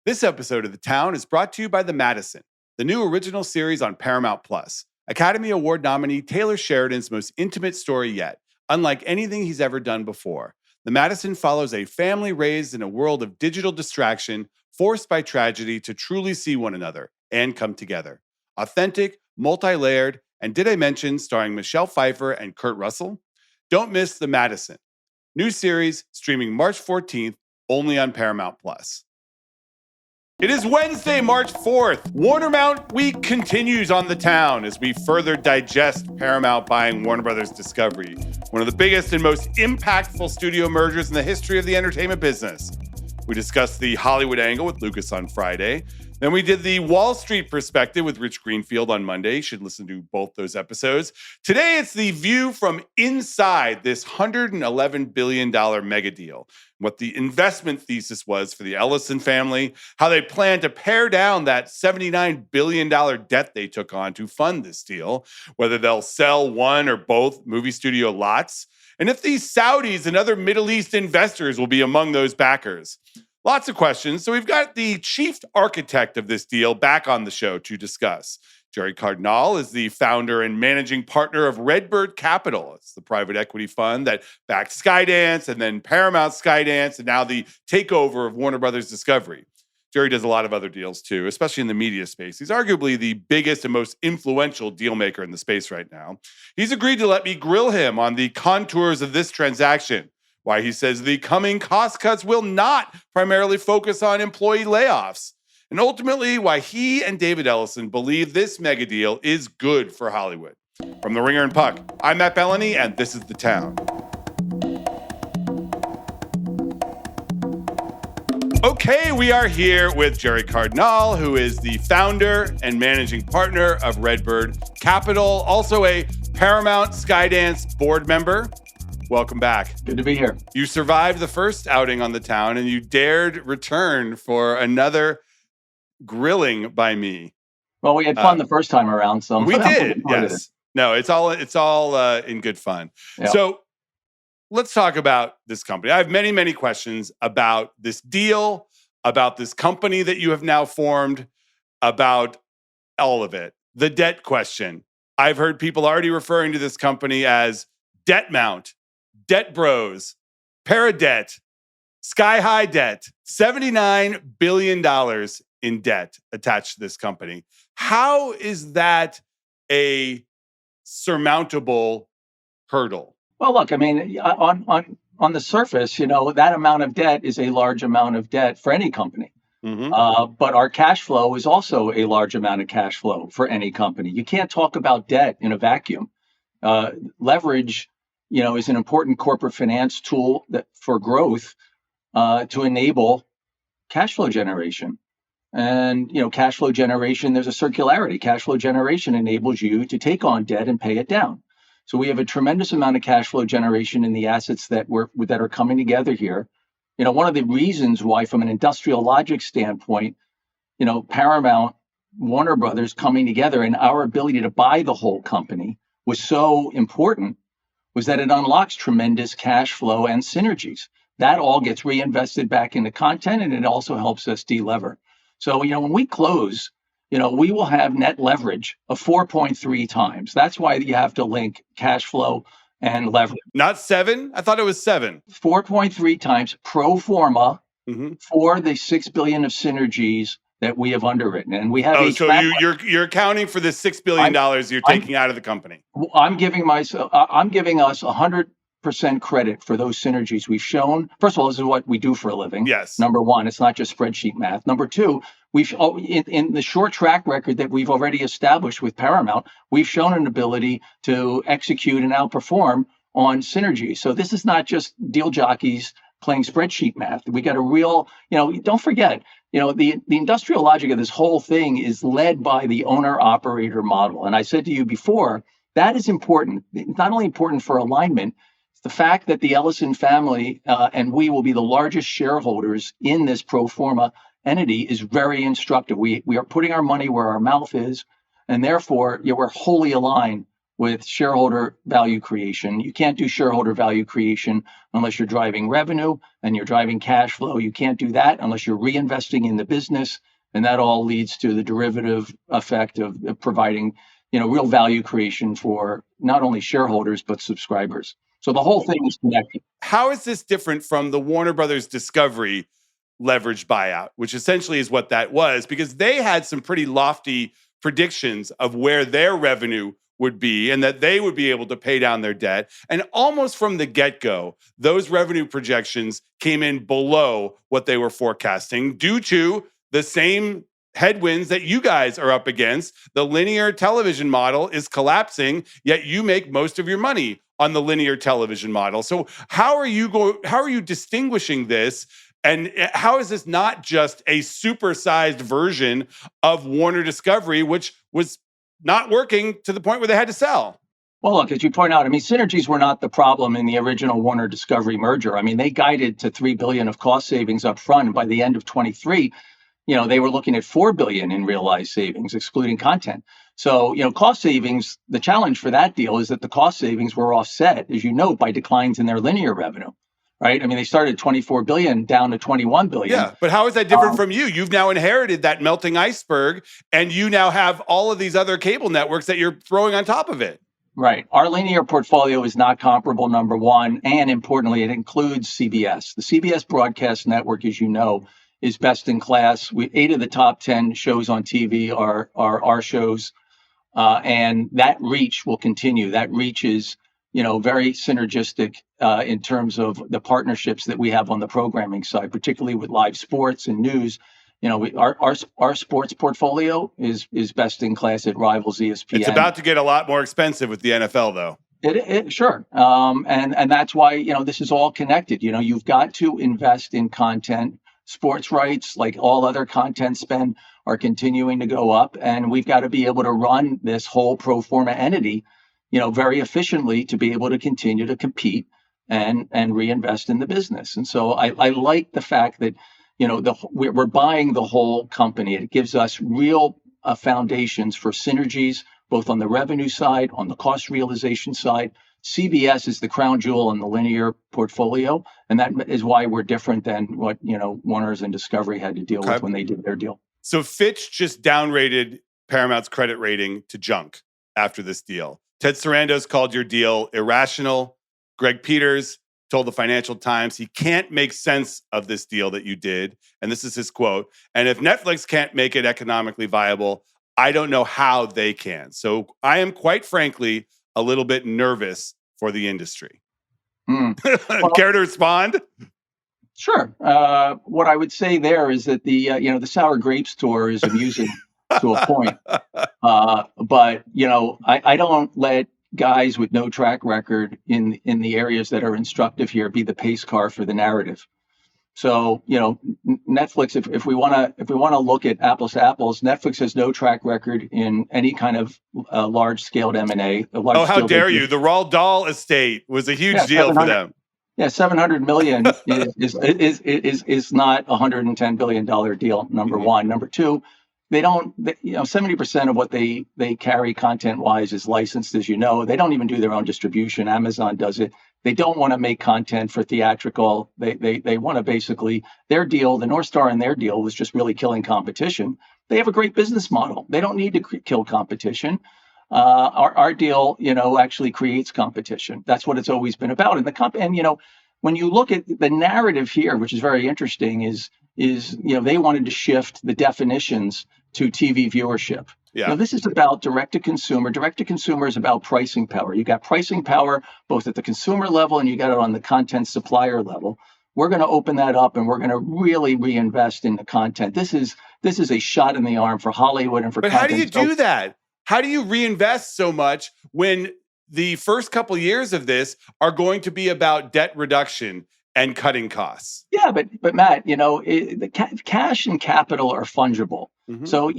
This episode of The Town is brought to you by The Madison, the new original series on Paramount Plus. Academy Award nominee Taylor Sheridan's most intimate story yet, unlike anything he's ever done before. The Madison follows a family raised in a world of digital distraction, forced by tragedy to truly see one another and come together. Authentic, multi-layered, and did I mention starring Michelle Pfeiffer and Kurt Russell? Don't miss The Madison. New series streaming March 14th, only on Paramount Plus. It is Wednesday, March 4th. WarnerMount week continues on The Town as we further digest Paramount buying Warner Bros. Discovery, one of the biggest and most impactful studio mergers in the history of the entertainment business. We discussed the Hollywood angle with Lucas on Friday. Then we did the Wall Street perspective with Rich Greenfield on Monday. You should listen to both those episodes. Today, it's the view from inside this $111 billion mega deal. What the investment thesis was for the Ellison family, how they plan to pare down that $79 billion debt they took on to fund this deal, whether they'll sell one or both movie studio lots, and if these Saudis and other Middle East investors will be among those backers. Lots of questions. So we've got the chief architect of this deal back on the show to discuss. Gerry Cardinale is the founder and managing partner of RedBird Capital. It's the private equity fund that backed Skydance and then Paramount Skydance and now the takeover of Warner Bros. Discovery. Gerry does a lot of other deals too, especially in the media space. He's arguably the biggest and most influential deal maker in the space right now. He's agreed to let me grill him on the contours of this transaction, why he says the coming cost cuts will not primarily focus on employee layoffs, and ultimately why he and David Ellison believe this mega deal is good for Hollywood. From The Ringer and Puck, I'm Matt Belloni, and this is The Town. Okay, we are here with Gerry Cardinale, who is the founder and managing partner of RedBird Capital, also a Paramount Skydance board member. Welcome back. Good to be here. You survived the first outing on The Town, and you dared return for another grilling by me. Well, we had fun the first time around, so we did. Yes. No, it's all in good fun. Yeah. So let's talk about this company. I have many, many questions about this deal, about this company that you have now formed, about all of it. The debt question. I've heard people already referring to this company as Debt Mount, Debt Bros, Paradebt, Sky High Debt, $79 billion in debt attached to this company. How is that a surmountable hurdle? Well, look, I mean, on the surface, that amount of debt is a large amount of debt for any company. Mm-hmm. But our cash flow is also a large amount of cash flow for any company. You can't talk about debt in a vacuum. Leverage, is an important corporate finance tool for growth to enable cash flow generation. And, cash flow generation, there's a circularity. Cash flow generation enables you to take on debt and pay it down. So we have a tremendous amount of cash flow generation in the assets that are coming together here. One of the reasons why, from an industrial logic standpoint, Paramount, Warner Brothers coming together and our ability to buy the whole company was so important was that it unlocks tremendous cash flow and synergies. That all gets reinvested back into content, and it also helps us delever. So, when we close, we will have net leverage of 4.3 times. That's why you have to link cash flow and leverage. Not 7? I thought it was 7. 4.3 times pro forma for the $6 billion of synergies that we have underwritten. And we have you're accounting for the $6 billion you're taking out of the company. I'm giving us 100% credit for those synergies we've shown. First of all, this is what we do for a living. Yes. Number one, it's not just spreadsheet math. Number two, in the short track record that we've already established with Paramount, we've shown an ability to execute and outperform on synergies. So this is not just deal jockeys playing spreadsheet math. We got a real, don't forget, the industrial logic of this whole thing is led by the owner-operator model. And I said to you before, that is important. It's not only important for alignment, it's the fact that the Ellison family and we will be the largest shareholders in this pro forma entity is very instructive. We are putting our money where our mouth is, and therefore we're wholly aligned with shareholder value creation. You can't do shareholder value creation unless you're driving revenue and you're driving cash flow. You can't do that unless you're reinvesting in the business. And that all leads to the derivative effect of providing, real value creation for not only shareholders, but subscribers. So the whole thing is connected. How is this different from the Warner Brothers Discovery leveraged buyout, which essentially is what that was? Because they had some pretty lofty predictions of where their revenue would be and that they would be able to pay down their debt. And almost from the get-go, those revenue projections came in below what they were forecasting due to the same headwinds that you guys are up against. The linear television model is collapsing, yet you make most of your money on the linear television model. So how are you distinguishing this? And how is this not just a supersized version of Warner Discovery, which was not working to the point where they had to sell? Well, look, as you point out, synergies were not the problem in the original Warner Discovery merger. They guided to $3 billion of cost savings up front. And by the end of 23, they were looking at $4 billion in realized savings, excluding content. So, cost savings, the challenge for that deal is that the cost savings were offset, as you note, by declines in their linear revenue. Right? They started at 24 billion down to 21 billion. Yeah, but how is that different from you? You've now inherited that melting iceberg, and you now have all of these other cable networks that you're throwing on top of it. Right. Our linear portfolio is not comparable, number one, and importantly, it includes CBS. The CBS broadcast network, as you know, is best in class. 8 of the top 10 shows on TV are our shows, and that reach will continue. That reach is very synergistic in terms of the partnerships that we have on the programming side, particularly with live sports and news. Our sports portfolio is best in class. It rivals ESPN. It's about to get a lot more expensive with the NFL, though. Sure. And that's why, this is all connected. You've got to invest in content. Sports rights, like all other content spend, are continuing to go up. And we've got to be able to run this whole pro forma entity very efficiently to be able to continue to compete and reinvest in the business. And so I like the fact that, we're buying the whole company. It gives us real foundations for synergies, both on the revenue side, on the cost realization side. CBS is the crown jewel in the linear portfolio, and that is why we're different than what, Warner's and Discovery had to deal with when they did their deal. So Fitch just downrated Paramount's credit rating to junk after this deal. Ted Sarandos called your deal irrational. Greg Peters told the Financial Times he can't make sense of this deal that you did. And this is his quote. And if Netflix can't make it economically viable, I don't know how they can. So I am quite frankly a little bit nervous for the industry. Well, care to respond? Sure. What I would say there is that the sour grapes tour is amusing to a point. But I don't let guys with no track record in the areas that are instructive here be the pace car for the narrative. So, Netflix, if we want to look at apples to apples, Netflix has no track record in any kind of large scaled M&A. How dare you? The Roald Dahl estate was a huge deal for them. Yeah, $700 million is not a $110 billion deal. Number one. Number two, they don't. 70% of what they carry content wise is licensed, as you know. They don't even do their own distribution. Amazon does it. They don't want to make content for theatrical. They want to basically, their deal, the North Star in their deal was just really killing competition. They have a great business model. They don't need to kill competition. Our deal, actually creates competition. That's what it's always been about. And when you look at the narrative here, which is very interesting, is they wanted to shift the definitions to TV viewership. Yeah. This is about direct to consumer. Direct to consumer is about pricing power. You got pricing power both at the consumer level and you got it on the content supplier level. We're going to open that up and we're going to really reinvest in the content. This is a shot in the arm for Hollywood and for content. But how do you do that? How do you reinvest so much when the first couple years of this are going to be about debt reduction and cutting costs? Yeah, but Matt, the cash and capital are fungible. Mm-hmm. So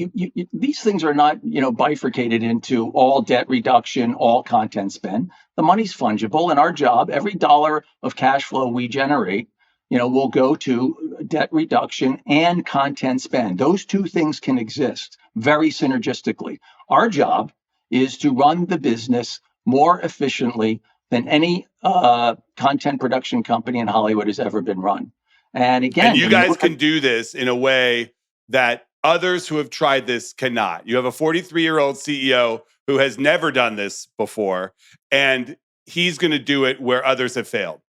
these things are not, bifurcated into all debt reduction, all content spend. The money's fungible, and our job, every dollar of cash flow we generate, will go to debt reduction and content spend. Those two things can exist very synergistically. Our job is to run the business more efficiently than any content production company in Hollywood has ever been run. And again, and you guys can do this in a way that others who have tried this cannot. You have a 43-year-old CEO who has never done this before, and he's going to do it where others have failed.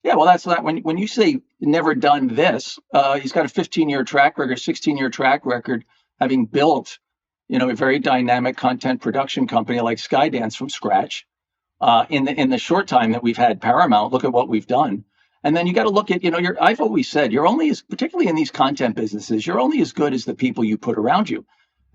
Yeah, well, that's not when you say never done this. He's got a 15-year track record, 16-year track record, having built, a very dynamic content production company like Skydance from scratch. In the short time that we've had Paramount, look at what we've done. And then you got to look at, I've always said, you're only as, particularly in these content businesses, you're only as good as the people you put around you.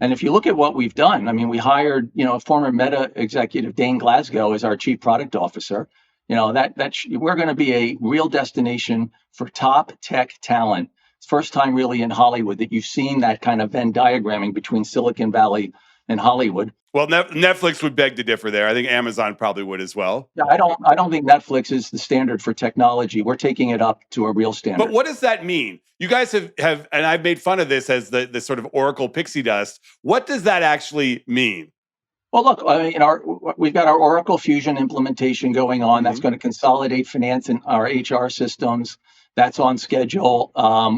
And if you look at what we've done, I mean, we hired, former Meta executive Dane Glasgow as our chief product officer. We're going to be a real destination for top tech talent. It's first time really in Hollywood that you've seen that kind of Venn diagramming between Silicon Valley and Hollywood. Well, Netflix would beg to differ there. I think Amazon probably would as well. Yeah, I don't think Netflix is the standard for technology. We're taking it up to a real standard. But what does that mean? You guys have and I've made fun of this as the sort of Oracle pixie dust. What does that actually mean? Well, look, we've got our Oracle Fusion implementation going on. Mm-hmm. That's going to consolidate finance and our HR systems. That's on schedule.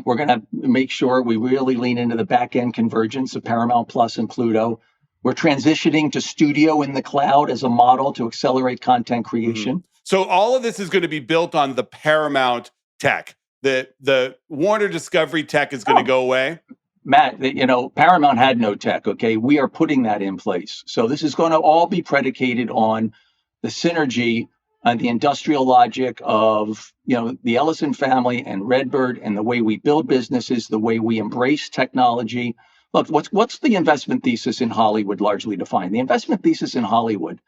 We're going to make sure we really lean into the back-end convergence of Paramount Plus and Pluto. We're transitioning to studio in the cloud as a model to accelerate content creation. Mm-hmm. So all of this is going to be built on the Paramount tech. The Warner Discovery tech is going to go away. Matt, Paramount had no tech, okay? We are putting that in place. So this is going to all be predicated on the synergy and the industrial logic of, the Ellison family and RedBird and the way we build businesses, the way we embrace technology. Look, what's the investment thesis in Hollywood largely defined? The investment thesis in Hollywood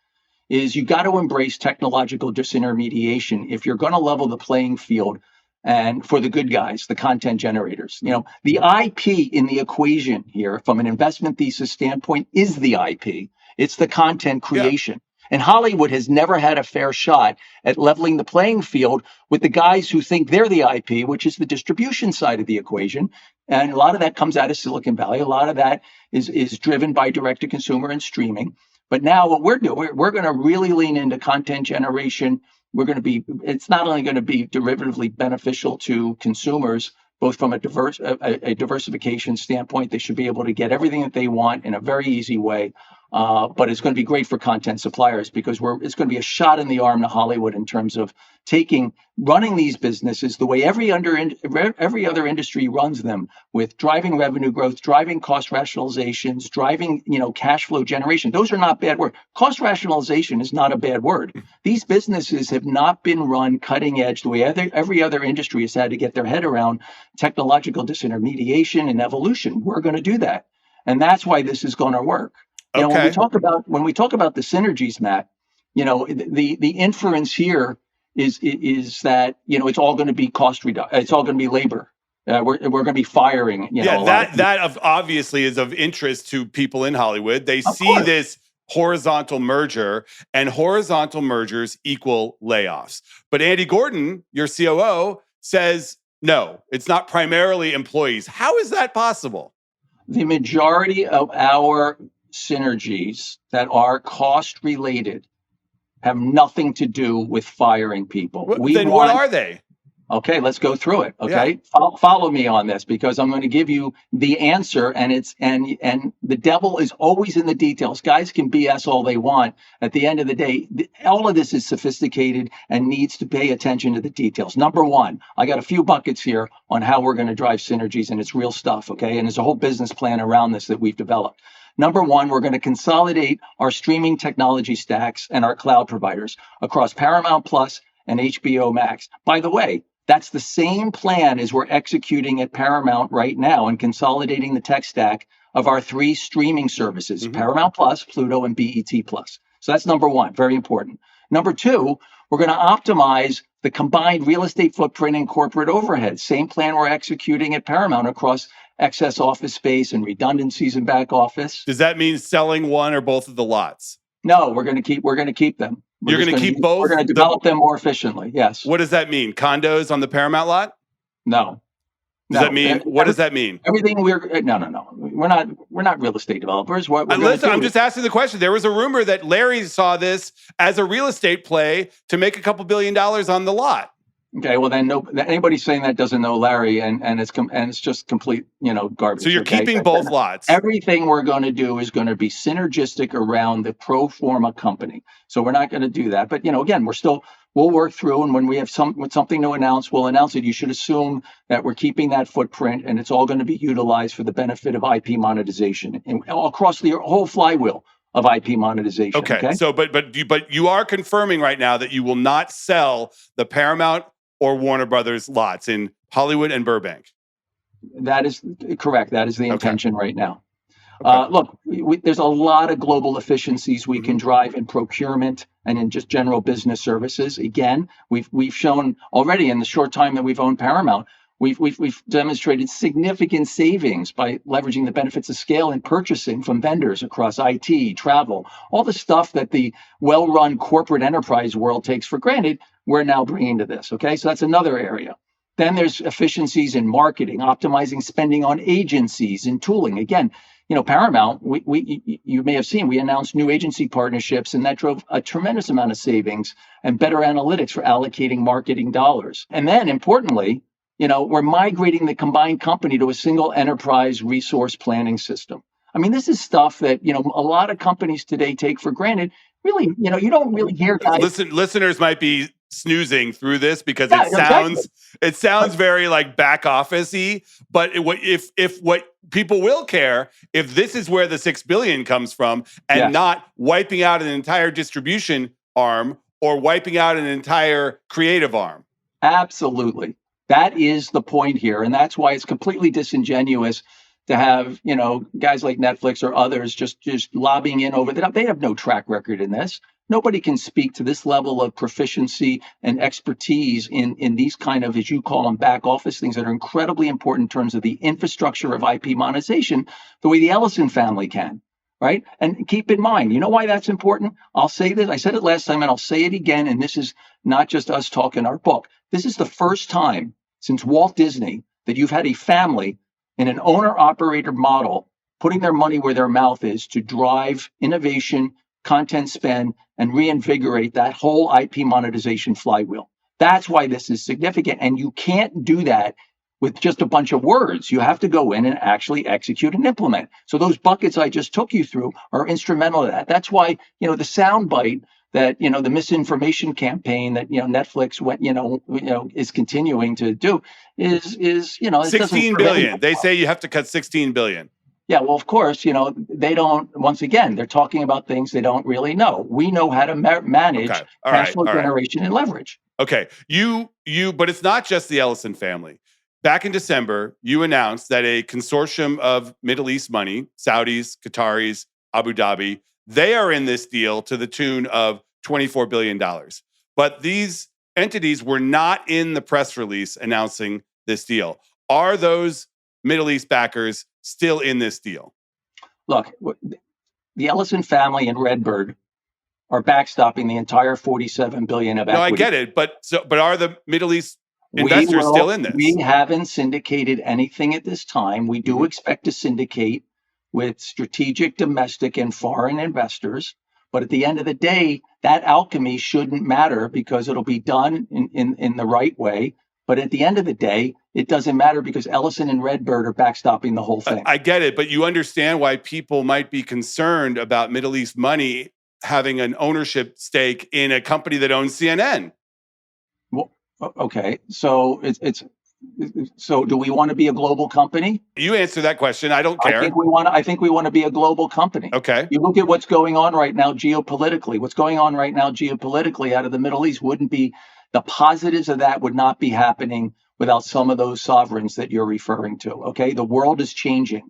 is you got to embrace technological disintermediation if you're going to level the playing field and for the good guys, the content generators. The IP in the equation here from an investment thesis standpoint is the IP. It's the content creation. Yeah. And Hollywood has never had a fair shot at leveling the playing field with the guys who think they're the IP, which is the distribution side of the equation. And a lot of that comes out of Silicon Valley. A lot of that is driven by direct-to-consumer and streaming. But now what we're doing, we're going to really lean into content generation. It's not only going to be derivatively beneficial to consumers, both from a diversification standpoint, they should be able to get everything that they want in a very easy way. But it's going to be great for content suppliers because it's going to be a shot in the arm to Hollywood in terms of running these businesses the way every other industry runs them, with driving revenue growth, driving cost rationalizations, driving cash flow generation. Those are not bad words. Cost rationalization is not a bad word. These businesses have not been run cutting edge the way every other industry has had to get their head around technological disintermediation and evolution. We're going to do that, and that's why this is going to work. Okay. When we talk about the synergies, Matt, the inference here is that it's all going to be cost reduction. It's all going to be labor. We're going to be firing. That obviously is of interest to people in Hollywood. They see this horizontal merger, and horizontal mergers equal layoffs. But Andy Gordon, your COO, says no. It's not primarily employees. How is that possible? The majority of our synergies that are cost related have nothing to do with firing people. What are they? Okay, let's go through it. Okay, yeah. Follow me on this because I'm going to give you the answer, and the devil is always in the details. Guys can BS all they want. At the end of the day, all of this is sophisticated and needs to pay attention to the details. Number one, I got a few buckets here on how we're going to drive synergies, and it's real stuff. Okay, and there's a whole business plan around this that we've developed. Number one, we're going to consolidate our streaming technology stacks and our cloud providers across Paramount Plus and HBO Max. By the way, that's the same plan as we're executing at Paramount right now and consolidating the tech stack of our three streaming services, Paramount Plus, Pluto, and BET Plus. So that's number one, very important. Number two, we're going to optimize the combined real estate footprint and corporate overhead. Same plan we're executing at Paramount across excess office space and redundancies in back office. Does that mean selling one or both of the lots? No, we're going to keep them. You're going to keep both? We're going to develop them more efficiently, yes. What does that mean? Condos on the Paramount lot? No. Does that mean, what does that mean? Everything no. we're not real estate developers. What we're Listen, I'm just asking the question. There was a rumor that Larry saw this as a real estate play to make a couple $1 billion on the lot. Okay, well then, anybody saying that doesn't know Larry, and it's just complete, garbage. So you're keeping both lots. Everything we're going to do is going to be synergistic around the pro forma company. So we're not going to do that. But again, we'll work through, and when we have something to announce, we'll announce it. You should assume that we're keeping that footprint, and it's all going to be utilized for the benefit of IP monetization and across the whole flywheel of IP monetization. Okay. So, but you are confirming right now that you will not sell the Paramount or Warner Brothers lots in Hollywood and Burbank. That is correct. That is the intention right now. Okay. Look, there's a lot of global efficiencies we can drive in procurement and in just general business services. Again, we've shown already in the short time that we've owned Paramount, we've demonstrated significant savings by leveraging the benefits of scale in purchasing from vendors across IT, travel, all the stuff that the well-run corporate enterprise world takes for granted. We're now bringing to this. Okay, so that's another area. Then there's efficiencies in marketing, optimizing spending on agencies and tooling. Again, Paramount, you may have seen, we announced new agency partnerships, and that drove a tremendous amount of savings and better analytics for allocating marketing dollars. And then importantly, we're migrating the combined company to a single enterprise resource planning system. I mean, this is stuff that, a lot of companies today take for granted. Really, you don't really hear guys. Listeners might be snoozing through this because it sounds very like back office-y, but if what people will care, if this is where the $6 billion comes from and not wiping out an entire distribution arm or wiping out an entire creative arm. Absolutely. That is the point here. And that's why it's completely disingenuous to have, guys like Netflix or others just lobbying in over that. They have no track record in this. Nobody can speak to this level of proficiency and expertise in these kind of, as you call them, back office things that are incredibly important in terms of the infrastructure of IP monetization, the way the Ellison family can, right? And keep in mind, you know why that's important? I'll say this. I said it last time and I'll say it again. And this is not just us talking our book. This is the first time since Walt Disney that you've had a family in an owner-operator model putting their money where their mouth is to drive innovation, content spend, and reinvigorate that whole IP monetization flywheel. That's why this is significant. And you can't do that with just a bunch of words. You have to go in and actually execute and implement. So those buckets I just took you through are instrumental to that. That's why, the soundbite that, the misinformation campaign that, Netflix went, is continuing to do is 16 billion. They say you have to cut 16 billion. Yeah, well, of course, they don't, once again, they're talking about things they don't really know. We know how to manage cash flow generation and leverage. Okay. But it's not just the Ellison family. Back in December, you announced that a consortium of Middle East money, Saudis, Qataris, Abu Dhabi, they are in this deal to the tune of $24 billion. But these entities were not in the press release announcing this deal. Are those Middle East backers still in this deal? Look, the Ellison family and RedBird are backstopping the entire $47 billion of equity. No, I get it, but are the Middle East investors still in this? We haven't syndicated anything at this time. We do expect to syndicate with strategic domestic and foreign investors, but at the end of the day, that alchemy shouldn't matter because it'll be done in the right way. But at the end of the day, it doesn't matter because Ellison and RedBird are backstopping the whole thing. I get it, but you understand why people might be concerned about Middle East money having an ownership stake in a company that owns CNN. Well, okay, so so do we want to be a global company? You answer that question. I don't care. I think we want to be a global company. Okay. You look at what's going on right now geopolitically. What's going on right now geopolitically out of the Middle East wouldn't be, the positives of that would not be happening without some of those sovereigns that you're referring to. Okay. The world is changing.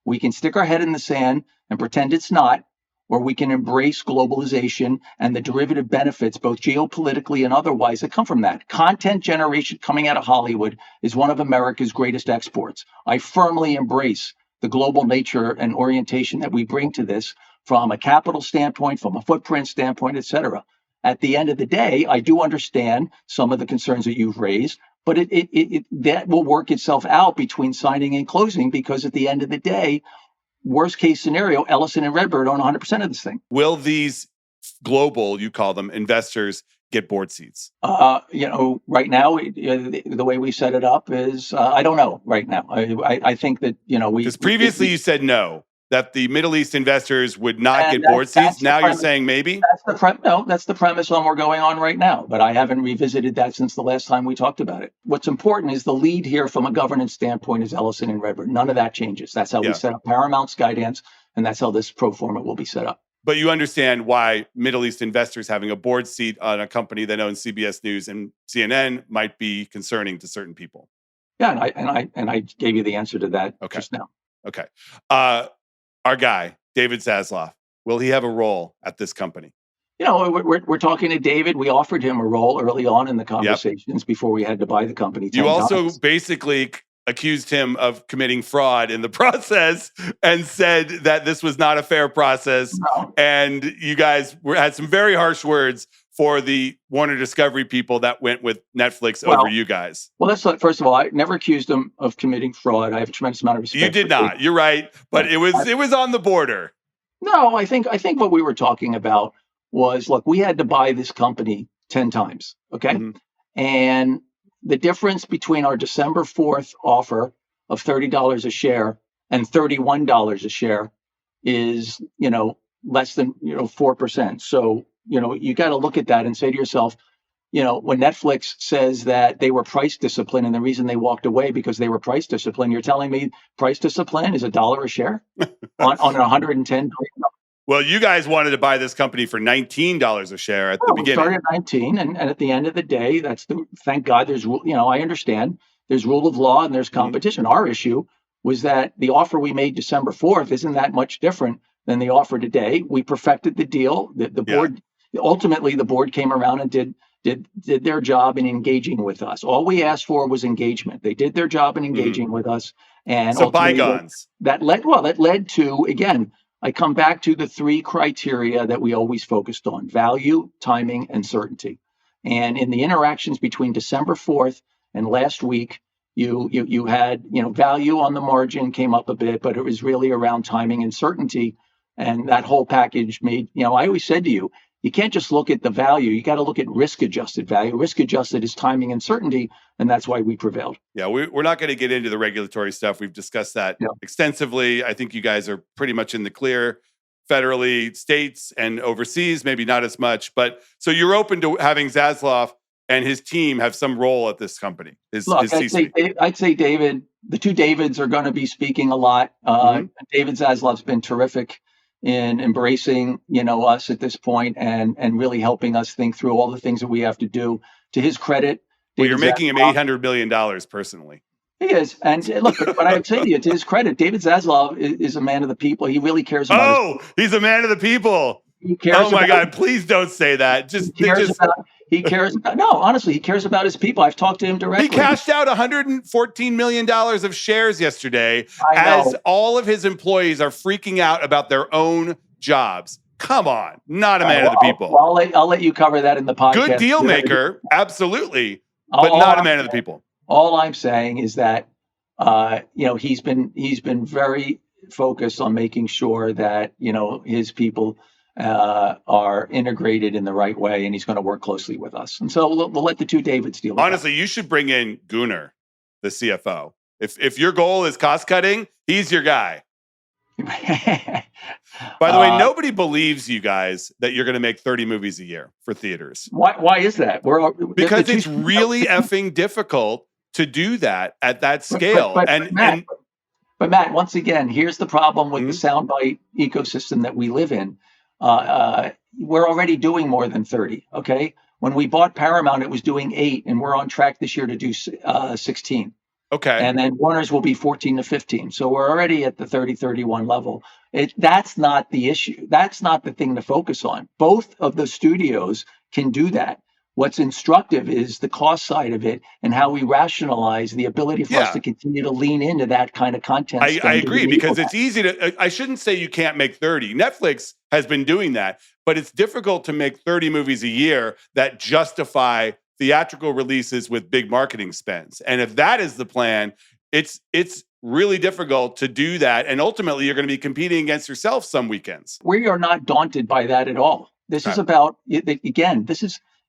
We can stick our head in the sand and pretend it's not, or we can embrace globalization and the derivative benefits, both geopolitically and otherwise, that come from that. Content generation coming out of Hollywood is one of America's greatest exports. I firmly embrace the global nature and orientation that we bring to this from a capital standpoint, from a footprint standpoint, et cetera. At the end of the day, I do understand some of the concerns that you've raised, but that will work itself out between signing and closing, because at the end of the day, worst case scenario, Ellison and RedBird own 100% of this thing. Will these global, you call them, investors get board seats? Right now, the way we set it up is, I don't know right now. I think that, because previously you said no, that the Middle East investors would not get board seats. Now you're saying maybe? That's the premise on we're going on right now. But I haven't revisited that since the last time we talked about it. What's important is the lead here from a governance standpoint is Ellison and RedBird. None of that changes. That's how we set up Paramount, Skydance, and that's how this pro forma will be set up. But you understand why Middle East investors having a board seat on a company that owns CBS News and CNN might be concerning to certain people. Yeah, and I gave you the answer to that just now. Okay. Our guy, David Zaslav, will he have a role at this company? We're talking to David. We offered him a role early on in the conversations before we had to buy the company. You also basically accused him of committing fraud in the process and said that this was not a fair process. No. And you guys had some very harsh words for the Warner Discovery people that went with Netflix over you guys. Well, that's like, first of all, I never accused him of committing fraud. I have a tremendous amount of respect. You did not. You're right, but it was on the border. No, I think what we were talking about was, look, we had to buy this company 10 times, okay? Mm-hmm. And the difference between our December 4th offer of $30 a share and $31 a share is, less than, 4%. So, you got to look at that and say to yourself, when Netflix says that they were price disciplined and the reason they walked away because they were price disciplined, you're telling me price discipline is $1 a share on $110 billion? Well, you guys wanted to buy this company for $19 a share at the beginning. We started at 19, and at the end of the day, thank God there's, I understand there's rule of law and there's competition. Mm-hmm. Our issue was that the offer we made December 4th isn't that much different than the offer today. We perfected the deal. The board, ultimately, the board came around and did their job in engaging with us. All we asked for was engagement. They did their job in engaging with us, and so bygones. That led to, again, I come back to the three criteria that we always focused on: value, timing, and certainty. And in the interactions between December 4th and last week, you had, value on the margin came up a bit, but it was really around timing and certainty. And that whole package made, I always said to you, you can't just look at the value. You got to look at risk-adjusted value. Risk-adjusted is timing and certainty, and that's why we prevailed. Yeah, we're not going to get into the regulatory stuff. We've discussed that extensively. I think you guys are pretty much in the clear federally, states, and overseas, maybe not as much. But so you're open to having Zaslav and his team have some role at this company. I'd say David, the two Davids are going to be speaking a lot. David Zaslav's been terrific in embracing, us at this point and really helping us think through all the things that we have to do. To his credit, well, you're making him $800 million personally. He is. And look, but I would say to you, to his credit, David Zaslav is a man of the people. He really cares about he's a man of the people. He cares. Oh my God, please don't say that. He cares about, no, honestly, he cares about his people. I've talked to him directly. He cashed out $114 million of shares yesterday as all of his employees are freaking out about their own jobs. Come on, not a man of the people. I'll let you cover that in the podcast. Good deal maker, absolutely, but not a man of the people. All I'm saying is that, he's been very focused on making sure that, his people are integrated in the right way, and he's going to work closely with us. And so we'll let the two Davids deal with Honestly, you should bring in Gunnar, the CFO. If your goal is cost cutting, he's your guy. By the way, nobody believes you guys that you're going to make 30 movies a year for theaters. Why is that? Because it's really effing difficult to do that at that scale. But Matt, once again, here's the problem with the soundbite ecosystem that we live in. We're already doing more than 30. Okay. When we bought Paramount, it was doing 8, and we're on track this year to do 16. Okay. And then Warner's will be 14 to 15. So we're already at the 30, 31 level. That's not the issue. That's not the thing to focus on. Both of the studios can do that. What's instructive is the cost side of it and how we rationalize the ability for us to continue to lean into that kind of content. I agree, because it's easy to, I shouldn't say you can't make 30. Netflix has been doing that, but it's difficult to make 30 movies a year that justify theatrical releases with big marketing spends. And if that is the plan, it's really difficult to do that. And ultimately, you're going to be competing against yourself some weekends. We are not daunted by that at all. This is about, again,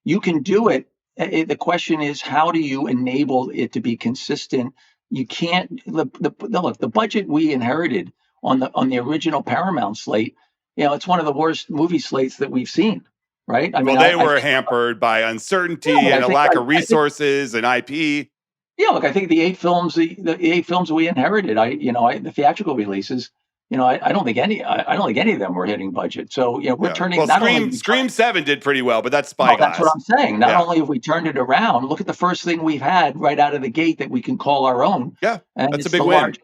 you can do it. The question is, how do you enable it to be consistent? You can't, look, the budget we inherited on the original Paramount slate, it's one of the worst movie slates that we've seen, right? They were hampered by uncertainty and a lack of resources and IP. Yeah, look, I think the eight films we inherited, the theatrical releases, I don't think any of them were hitting budget. So, we're turning. Well, Scream 7 did pretty well, but that's Spyglass. That's what I'm saying. Not only have we turned it around, look at the first thing we've had right out of the gate that we can call our own. Yeah, and that's a big win.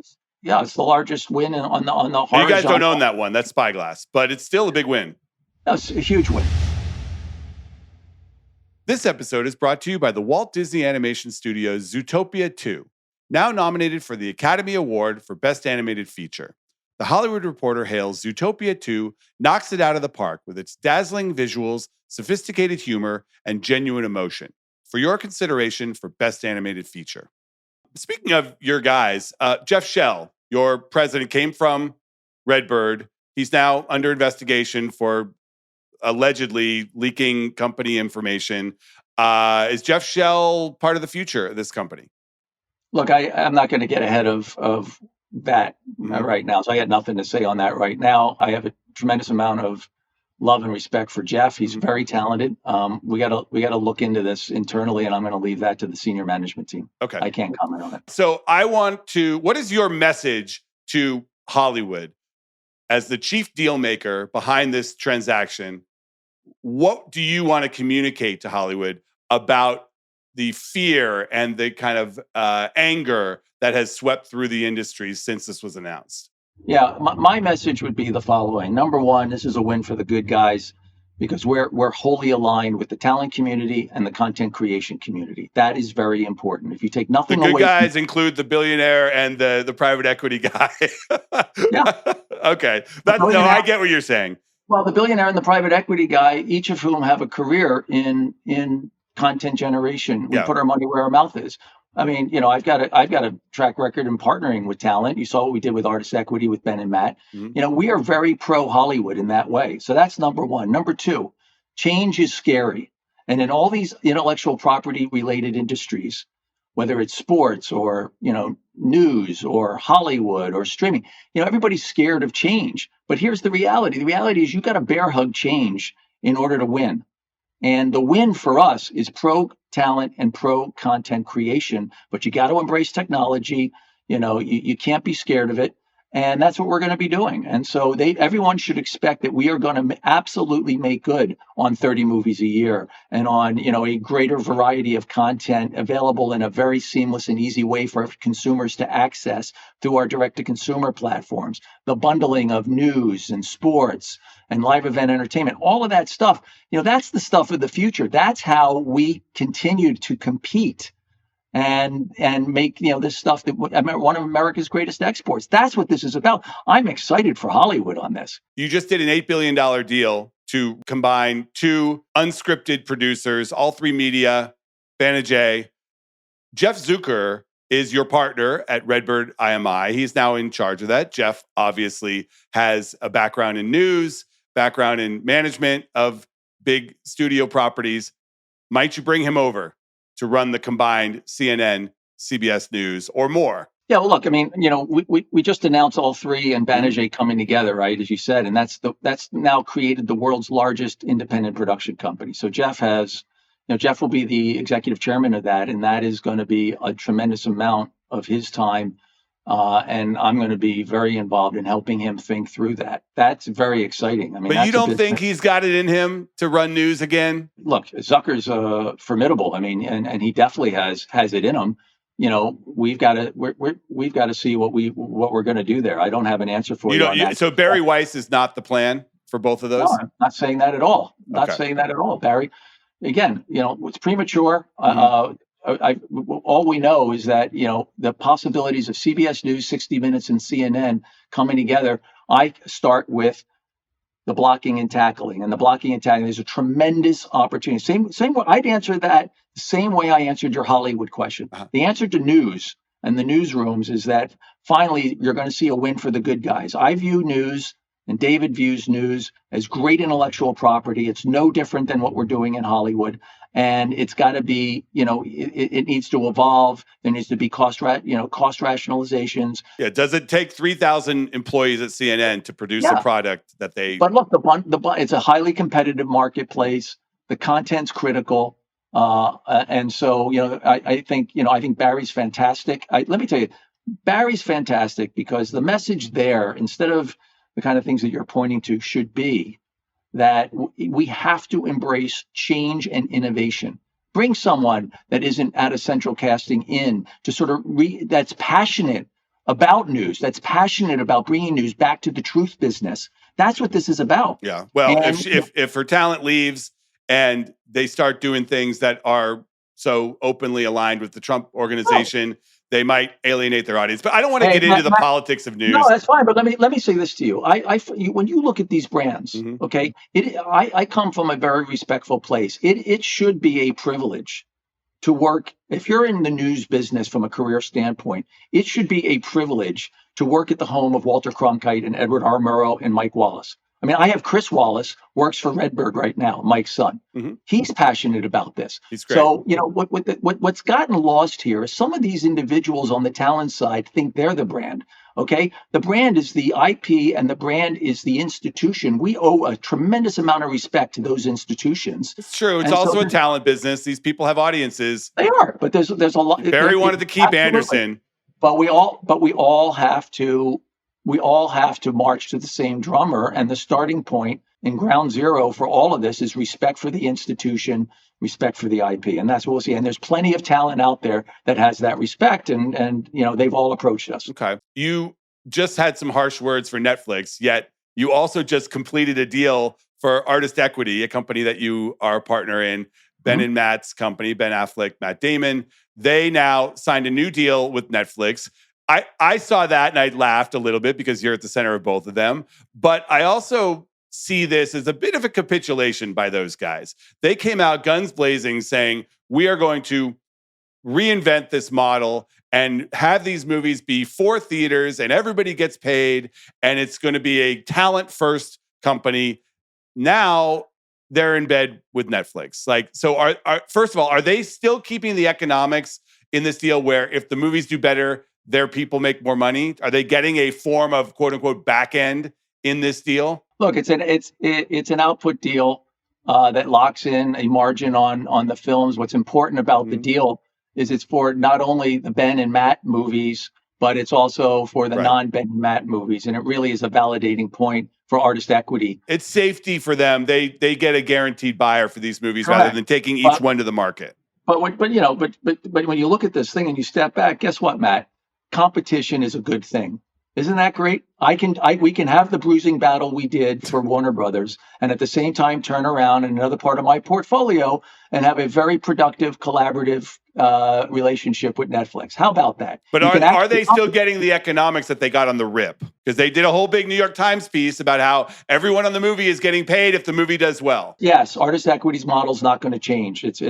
It's the largest win on the horror. You guys don't own that one. That's Spyglass, but it's still a big win. That's a huge win. This episode is brought to you by the Walt Disney Animation Studios' Zootopia 2, now nominated for the Academy Award for Best Animated Feature. The Hollywood Reporter hails Zootopia 2 knocks it out of the park with its dazzling visuals, sophisticated humor, and genuine emotion. For your consideration for Best Animated Feature. Speaking of your guys, Jeff Shell, your president, came from RedBird. He's now under investigation for allegedly leaking company information. Is Jeff Shell part of the future of this company? Look, I'm not going to get ahead of that right now. So I got nothing to say on that right now. I have a tremendous amount of love and respect for Jeff. He's very talented. We gotta look into this internally, and I'm going to leave that to the senior management team. Okay. I can't comment on it. So what is your message to Hollywood as the chief deal maker behind this transaction? What do you want to communicate to Hollywood about the fear and the kind of anger that has swept through the industry since this was announced? Yeah, my message would be the following. Number one, this is a win for the good guys because we're wholly aligned with the talent community and the content creation community. That is very important. If you take nothing away, the good guys include the billionaire and the private equity guy. Yeah. Okay. I get what you're saying. Well, the billionaire and the private equity guy, each of whom have a career in content generation. We put our money where our mouth is. I mean, I've got a track record in partnering with talent. You saw what we did with Artist Equity with Ben and Matt. Mm-hmm. We are very pro Hollywood in that way. So that's number one. Number two, change is scary. And in all these intellectual property related industries, whether it's sports or, news or Hollywood or streaming, everybody's scared of change. But here's the reality. The reality is you've got to bear hug change in order to win. And the win for us is pro talent and pro content creation, but you got to embrace technology. You can't be scared of it. And that's what we're going to be doing. And so everyone should expect that we are going to absolutely make good on 30 movies a year and on, a greater variety of content available in a very seamless and easy way for consumers to access through our direct-to-consumer platforms. The bundling of news and sports and live event entertainment, all of that stuff, that's the stuff of the future. That's how we continue to compete and make this stuff that one of America's greatest exports. That's what this is about. I'm excited for Hollywood on this. You just did an $8 billion deal to combine two unscripted producers, all three media, Banijay. Jeff Zucker is your partner at RedBird IMI. He's now in charge of that. Jeff obviously has a background in news, background in management of big studio properties. Might you bring him over to run the combined CNN, CBS News, or more? Yeah, well, look, I mean, we just announced all three and Banijay coming together, right, as you said, and that's now created the world's largest independent production company. So Jeff will be the executive chairman of that, and that is going to be a tremendous amount of his time, and I'm going to be very involved in helping him think through that. That's very exciting. I mean, but you don't think he's got it in him to run news again? Look, Zucker's formidable. I mean, and he definitely has it in him. We've got to see what we're going to do there. I don't have an answer for you on that. So Barry Weiss is not the plan for both of those? No, I'm not saying that at all. Saying that at all, Barry. Again, it's premature. Mm-hmm. All we know is that, the possibilities of CBS News, 60 Minutes, and CNN coming together. I start with the blocking and tackling. And the blocking and tackling is a tremendous opportunity. Same way I'd answer that the same way I answered your Hollywood question. Uh-huh. The answer to news and the newsrooms is that finally you're going to see a win for the good guys. I view news, and David views news, as great intellectual property. It's no different than what we're doing in Hollywood. And it's got to be, it needs to evolve. There needs to be cost rationalizations. Yeah. Does it take 3,000 employees at CNN to produce a product that they? But look, it's a highly competitive marketplace. The content's critical, and so I think Barry's fantastic. Let me tell you, Barry's fantastic because the message there, instead of the kind of things that you're pointing to, should be that we have to embrace change and innovation. Bring someone that isn't at a central casting in to sort of that's passionate about news, that's passionate about bringing news back to the truth business. That's what this is about. Yeah. Well, if her talent leaves and they start doing things that are so openly aligned with the Trump organization, they might alienate their audience. But I don't want to get into the politics of news. No, that's fine. But let me say this to you. When you look at these brands, okay, I come from a very respectful place. It should be a privilege to work. If you're in the news business from a career standpoint, it should be a privilege to work at the home of Walter Cronkite and Edward R. Murrow and Mike Wallace. I mean, I have Chris Wallace, works for RedBird right now, Mike's son. He's passionate about this. He's great. So, what's gotten lost here is some of these individuals on the talent side think they're the brand. Okay, the brand is the IP and the brand is the institution. We owe a tremendous amount of respect to those institutions. It's true. It's also a talent business. These people have audiences. They are, but there's a lot. Barry wanted to keep Anderson, but we all have to march to the same drummer. And the starting point in ground zero for all of this is respect for the institution, respect for the IP. And that's what we'll see. And there's plenty of talent out there that has that respect. And they've all approached us. Okay. You just had some harsh words for Netflix, yet you also just completed a deal for Artist Equity, a company that you are a partner in, Ben and Matt's company, Ben Affleck, Matt Damon. They now signed a new deal with Netflix. I saw that and I laughed a little bit because you're at the center of both of them. But I also see this as a bit of a capitulation by those guys. They came out guns blazing saying, we are going to reinvent this model and have these movies be for theaters and everybody gets paid and it's going to be a talent-first company. Now they're in bed with Netflix. So first of all, are they still keeping the economics in this deal where if the movies do better, their people make more money? Are they getting a form of quote unquote back end in this deal? Look, it's an output deal that locks in a margin on the films. What's important about the deal is it's for not only the Ben and Matt movies, but it's also for the non-Ben and Matt movies. And it really is a validating point for Artist Equity. It's safety for them. They get a guaranteed buyer for these movies rather than taking each one to the market. But when you look at this thing and you step back, guess what, Matt? Competition is a good thing. Isn't that great? We can have the bruising battle we did for Warner Brothers and at the same time turn around in another part of my portfolio and have a very productive, collaborative relationship with Netflix. How about that? But are they still getting the economics that they got on the rip? Because they did a whole big New York Times piece about how everyone on the movie is getting paid if the movie does well. Yes, Artist Equity's model is not going to change. It's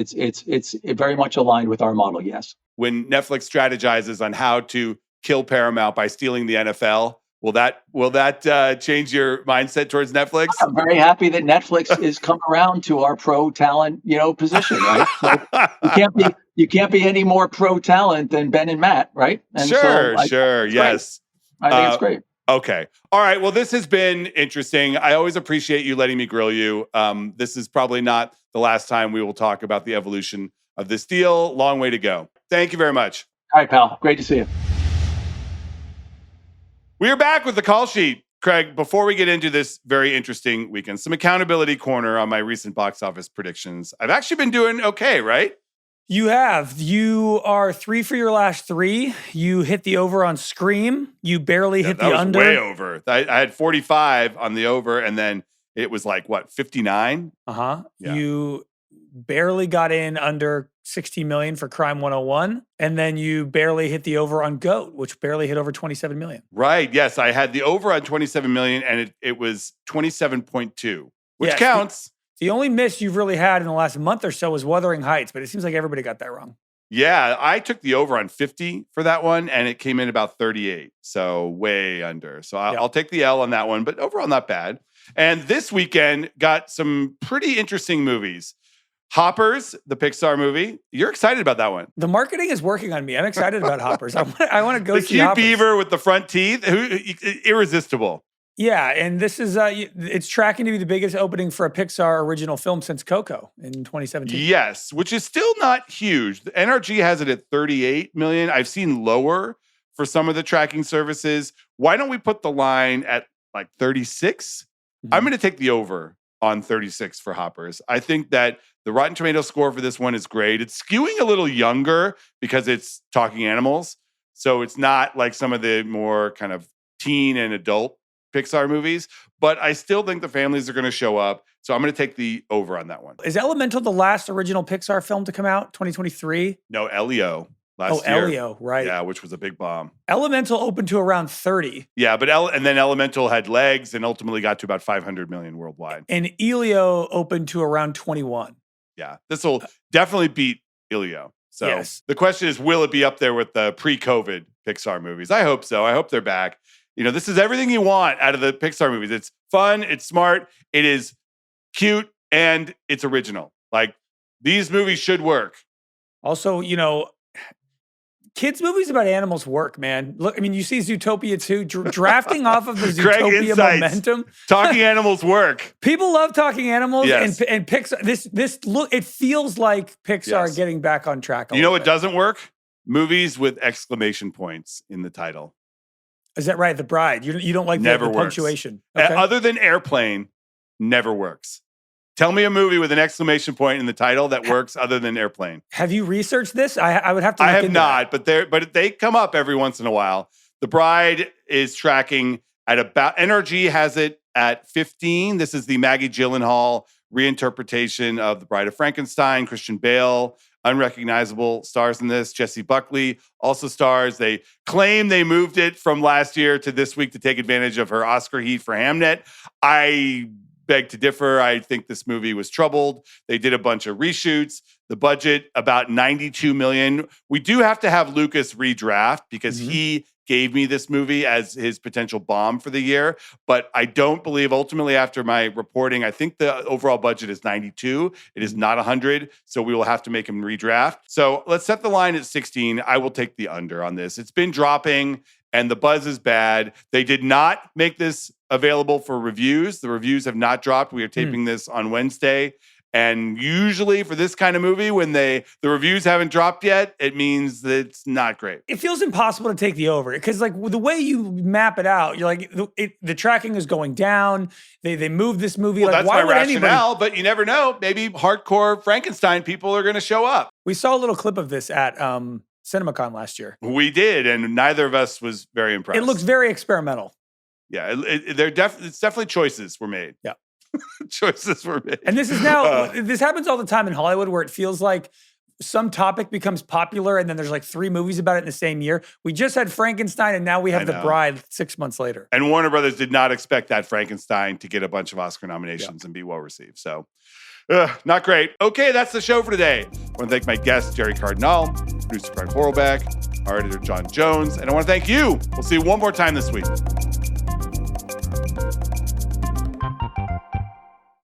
very much aligned with our model, yes. When Netflix strategizes on how to kill Paramount by stealing the NFL, will that change your mindset towards Netflix? I'm very happy that Netflix is come around to our pro talent, position, right? So you can't be any more pro talent than Ben and Matt, right? And sure, yes. I think it's great. Okay. All right. Well, this has been interesting. I always appreciate you letting me grill you. This is probably not the last time we will talk about the evolution of this deal. Long way to go. Thank you very much. All right, pal. Great to see you. We are back with the call sheet. Craig, before we get into this very interesting weekend, some accountability corner on my recent box office predictions. I've actually been doing okay, right? You have. You are 3 for your last 3. You hit the over on Scream. You barely hit the under. Way over. I had 45 on the over, and then it was like, 59? Uh-huh. Yeah. You barely got in under 60 million for Crime 101. And then you barely hit the over on GOAT, which barely hit over 27 million. Right. Yes. I had the over on 27 million and it was 27.2, which counts. The only miss you've really had in the last month or so was Wuthering Heights, but it seems like everybody got that wrong. Yeah, I took the over on 50 for that one, and it came in about 38, so way under. So I'll take the L on that one, but overall not bad. And this weekend got some pretty interesting movies. Hoppers, the Pixar movie. You're excited about that one. The marketing is working on me. I'm excited about Hoppers. I want to go the see cute Hoppers. beaver with the front teeth, irresistible. Yeah, and this is it's tracking to be the biggest opening for a Pixar original film since Coco in 2017. Yes, which is still not huge. The NRG has it at 38 million. I've seen lower for some of the tracking services. Why don't we put the line at like 36? Mm-hmm. I'm going to take the over on 36 for Hoppers. I think that the Rotten Tomatoes score for this one is great. It's skewing a little younger because it's talking animals. So it's not like some of the more kind of teen and adult Pixar movies, but I still think the families are going to show up. So I'm going to take the over on that one. Is Elemental the last original Pixar film to come out, 2023? No, Elio last year. Elio, right. Yeah, which was a big bomb. Elemental opened to around 30. Yeah, but and then Elemental had legs and ultimately got to about 500 million worldwide. And Elio opened to around 21. Yeah, this will definitely beat Elio. So yes. The question is, will it be up there with the pre-COVID Pixar movies? I hope so. I hope they're back. You know, this is everything you want out of the Pixar movies. It's fun, it's smart, it is cute, and it's original. Like, these movies should work. Also, you know, kids' movies about animals work, man. Look, I mean, you see Zootopia 2 drafting off of the Zootopia momentum. Talking animals work. People love talking animals, yes. and Pixar. This look, it feels like Pixar getting back on track. You know what doesn't work? Movies with exclamation points in the title. Is that right? The Bride. You don't like the punctuation. Okay. Other than Airplane, never works. Tell me a movie with an exclamation point in the title that works other than Airplane. Have you researched this? I would have to look I have into not, that. but they come up every once in a while. The Bride is tracking at about, NRG has it at 15. This is the Maggie Gyllenhaal reinterpretation of The Bride of Frankenstein. Christian Bale, unrecognizable, stars in this. Jessie Buckley also stars. They claim they moved it from last year to this week to take advantage of her Oscar heat for Hamnet. I beg to differ. I think this movie was troubled. They did a bunch of reshoots. The budget, about $92 million. We do have to have Lucas redraft because he gave me this movie as his potential bomb for the year. But I don't believe, ultimately, after my reporting, I think the overall budget is 92. It is not 100. So we will have to make him redraft. So let's set the line at 16. I will take the under on this. It's been dropping and the buzz is bad. They did not make this available for reviews. The reviews have not dropped. We are taping this on Wednesday. And usually for this kind of movie, when the reviews haven't dropped yet, it means that it's not great. It feels impossible to take the over because, like, the way you map it out, you're like, the tracking is going down. They moved this movie. Well, like, that's why my would rationale, but you never know. Maybe hardcore Frankenstein people are going to show up. We saw a little clip of this at CinemaCon last year. We did, and neither of us was very impressed. It looks very experimental. Yeah, it's definitely choices were made. Yeah. Choices were made. And this is now, this happens all the time in Hollywood where it feels like some topic becomes popular and then there's like 3 movies about it in the same year. We just had Frankenstein and now we have The Bride 6 months later. And Warner Brothers did not expect that Frankenstein to get a bunch of Oscar nominations and be well received. So, not great. Okay, that's the show for today. I want to thank my guest, Gerry Cardinale, producer Horlbeck, our editor, John Jones, and I want to thank you. We'll see you one more time this week.